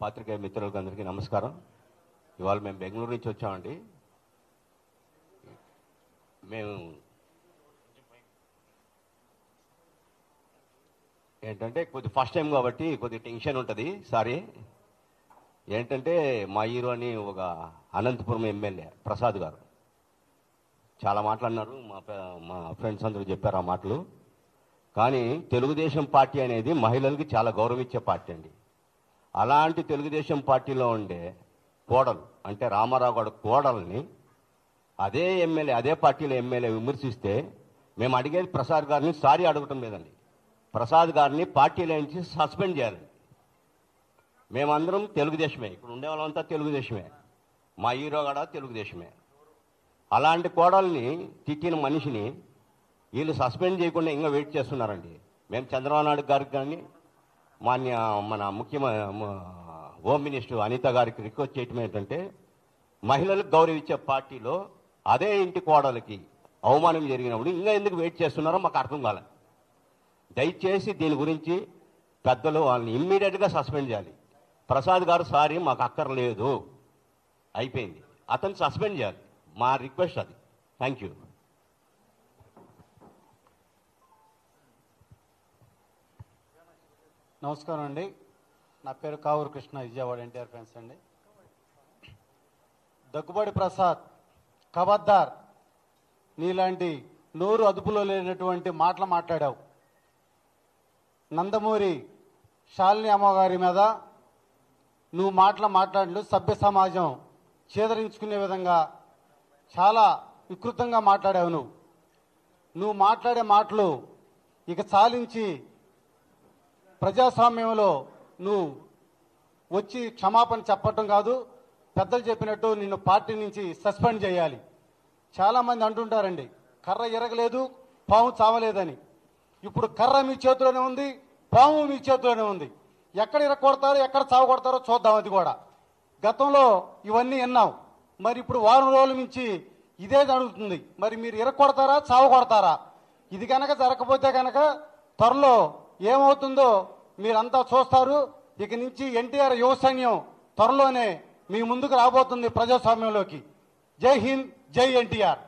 పాత్రికేయ మిత్రులకు అందరికీ నమస్కారం. ఇవాళ మేము బెంగళూరు నుంచి వచ్చామండి. మేము ఏంటంటే కొద్ది ఫస్ట్ టైం కాబట్టి కొద్ది టెన్షన్ ఉంటుంది. సారీ. ఏంటంటే మా హీరో అని ఒక అనంతపురం ఎమ్మెల్యే ప్రసాద్ గారు చాలా మాట్లాడినారు. మా ఫ్రెండ్స్ అందరూ చెప్పారు ఆ మాటలు. కానీ తెలుగుదేశం పార్టీ అనేది మహిళలకి చాలా గౌరవించే పార్టీ అండి. అలాంటి తెలుగుదేశం పార్టీలో ఉండే కోడలు అంటే రామారావు గారు కోడల్ని అదే ఎమ్మెల్యే అదే పార్టీలో ఎమ్మెల్యే విమర్శిస్తే మేము అడిగేది ప్రసాద్ గారిని సారీ అడగటం లేదండి. ప్రసాద్ గారిని పార్టీలో నుంచి సస్పెండ్ చేయాలి. మేమందరం తెలుగుదేశమే, ఇక్కడ ఉండే వాళ్ళంతా తెలుగుదేశమే, మా హీరో కూడా తెలుగుదేశమే. అలాంటి కోడల్ని తిట్టిన మనిషిని వీళ్ళు సస్పెండ్ చేయకుండా ఇంకా వెయిట్ చేస్తున్నారండి. మేము చంద్రబాబు నాయుడు గారికి కానీ మన హోమ్ మినిస్టర్ అనిత గారికి రిక్వెస్ట్ చేయటం ఏంటంటే మహిళలకు గౌరవించే పార్టీలో అదే ఇంటి కోడలకి అవమానం జరిగినప్పుడు ఇంకా ఎందుకు వెయిట్ చేస్తున్నారో మాకు అర్థం కాలేదు. దయచేసి దీని గురించి పెద్దలు వాళ్ళని ఇమ్మీడియట్గా సస్పెండ్ చేయాలి. ప్రసాద్ గారు సారీ మాకు అక్కర్లేదు, అయిపోయింది, అతను సస్పెండ్ చేయాలి. మా రిక్వెస్ట్ అది. Thank you. నమస్కారం అండి. నా పేరు కావూరు కృష్ణ, విజయవాడ ఎన్టీఆర్ ఫ్యాన్స్ అండి. దగ్గుబాటి ప్రసాద్ ఖబర్దార్, నీలాంటి నోరు అదుపులో లేనటువంటి మాటలు మాట్లాడావు. నందమూరి శాలిని అమ్మగారి మీద నువ్వు మాట్లాడిన సభ్య సమాజం చేదరించుకునే విధంగా చాలా వికృతంగా మాట్లాడావు. నువ్వు మాట్లాడే మాటలు ఇక చాలించి ప్రజాస్వామ్యంలో నువ్వు వచ్చి క్షమాపణ చెప్పటం కాదు, పెద్దలు చెప్పినట్టు నిన్ను పార్టీ నుంచి సస్పెండ్ చేయాలి. చాలామంది అంటుంటారండి కర్ర ఇరగలేదు పాము చావలేదని. ఇప్పుడు కర్ర మీ చేతిలోనే ఉంది, పాము మీ చేతిలోనే ఉంది. ఎక్కడ ఇరగొడతారో ఎక్కడ చావగొడతారో చూద్దాం. అది కూడా గతంలో ఇవన్నీ విన్నాం. మరి ఇప్పుడు వారం రోజుల నుంచి ఇదే జరుగుతుంది. మరి మీరు ఇరగొడతారా చావగొడతారా? ఇది కనుక జరగకపోతే కనుక త్వరలో ఏమవుతుందో మీరంతా చూస్తారు. ఇక నుంచి ఎన్టీఆర్ యువ సైన్యం త్వరలోనే మీ ముందుకు రాబోతుంది ప్రజాస్వామ్యంలోకి. జై హింద్, జై ఎన్టీఆర్.